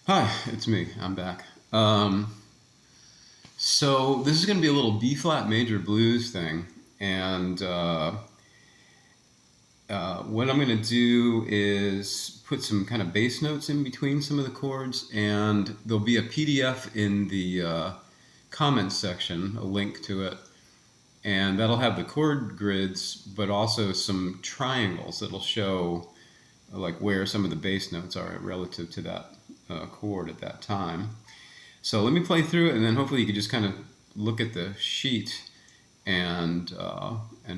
Hi, it's me. I'm back. So this is going to be a little B flat major blues thing, and what I'm going to do is put some kind of bass notes in between some of the chords, and there'll be a PDF in the comments section, a link to it, and that'll have the chord grids, but also some triangles that'll show like where some of the bass notes are relative to that chord at that time. So let me play through it, and then hopefully you can just kind of look at the sheet and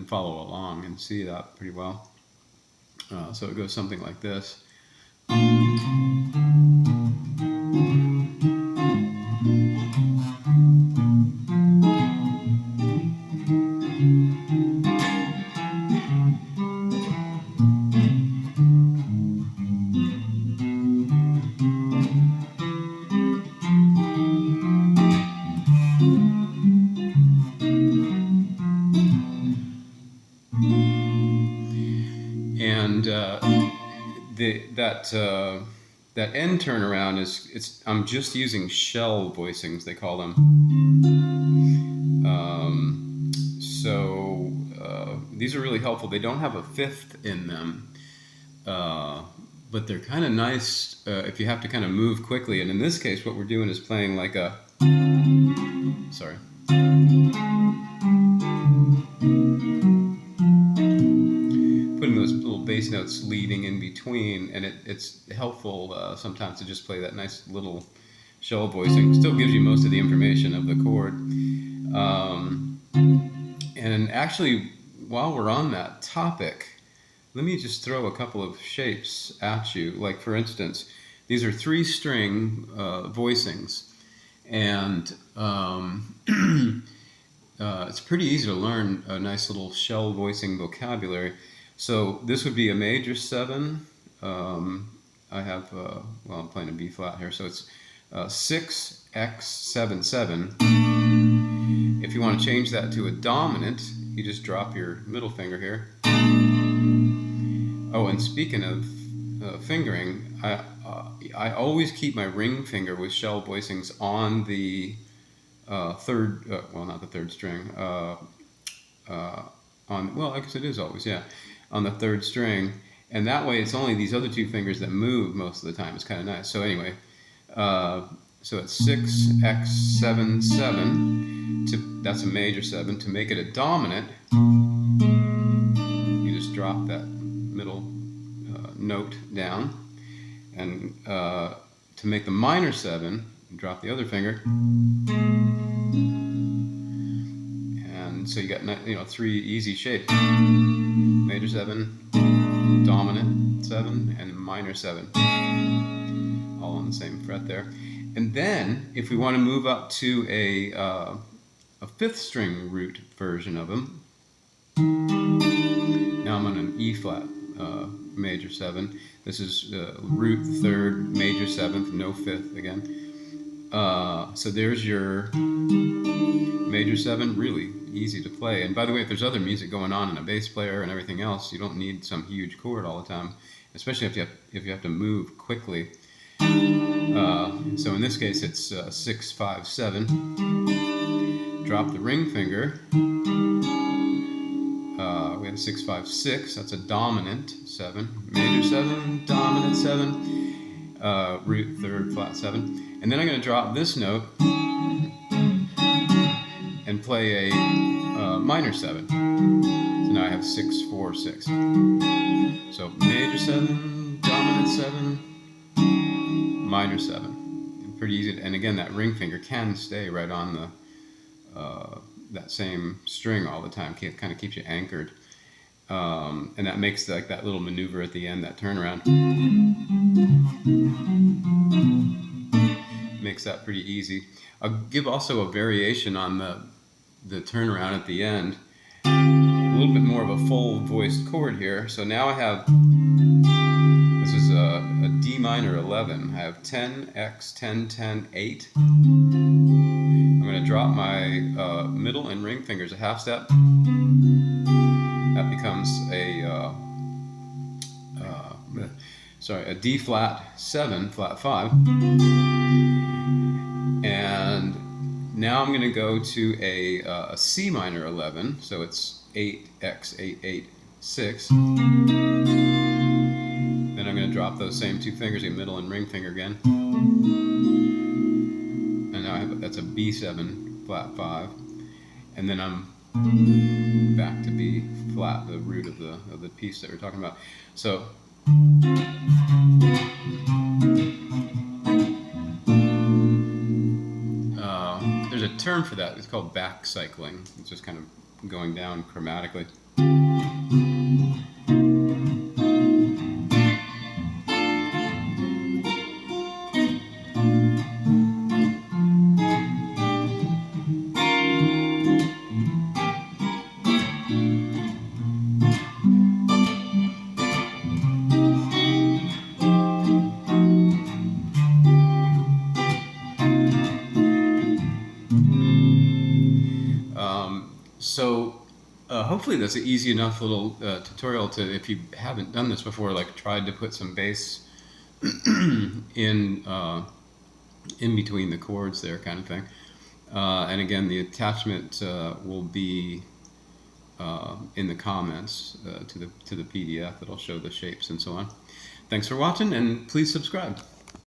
follow along and see that pretty well. So it goes something like this. And that end turnaround I'm just using shell voicings, they call them. These are really helpful. They don't have a fifth in them, but they're kind of nice if you have to kind of move quickly. And in this case, what we're doing is playing like a, sorry, putting those little bass notes leading in between, and it's helpful sometimes to just play that nice little shell voicing. Still gives you most of the information of the chord. And actually, while we're on that topic, let me just throw a couple of shapes at you. Like, for instance, these are 3-string voicings, and it's pretty easy to learn a nice little shell voicing vocabulary. So this would be a major 7. I have, well, I'm playing a B flat here, so it's 6x7 7. If you want to change that to a dominant, you just drop your middle finger here. Oh, and speaking of fingering, I always keep my ring finger with shell voicings on the third, well, not the third string, well, I guess it is always, yeah, on the third string. And that way it's only these other 2 fingers that move most of the time. It's kind of nice. So anyway, so it's 6x7 7. That's a major 7. To make it a dominant, you just drop that middle note down. And to make the minor 7, drop the other finger. And so you got 3 easy shapes: major 7, dominant 7, and minor 7, all on the same fret there. And then if we want to move up to a 5th string root version of them, now I'm on an E flat major 7. This is root 3rd, major 7th, no 5th again. So there's your major 7, really easy to play. And by the way, if there's other music going on and a bass player and everything else, you don't need some huge chord all the time, especially if you have to move quickly. So in this case, it's 6 5 7. Drop the ring finger. We have a 6 5 6. That's a dominant 7, major 7, dominant 7, root 3rd, flat 7. And then I'm going to drop this note and play a minor 7. So now I have 6 4 6. So major 7, dominant 7, minor 7. Pretty easy. And again, that ring finger can stay right on the that same string all the time. Kind of keeps you anchored. And that makes like that little maneuver at the end, that turnaround, makes that pretty easy. I'll give also a variation on the turnaround at the end. A little bit more of a full voiced chord here. So now I have, this is a D minor 11. I have 10, X, 10, 10, 8. I'm going to drop my middle and ring fingers a half step. That becomes a a D flat 7, flat 5, and now I'm going to go to a C minor 11, so it's 8x886. Then I'm going to drop those same two fingers, a middle and ring finger again, and now that's a B7 flat 5, and then I'm back to B flat, the root of the piece that we're talking about. So there's a term for that. It's called back cycling. It's just kind of going down chromatically. Hopefully that's an easy enough little tutorial to, if you haven't done this before, like tried to put some bass in between the chords there, kind of thing. And again, the attachment will be in the comments to the PDF. It'll show the shapes and so on. Thanks for watching, and please subscribe.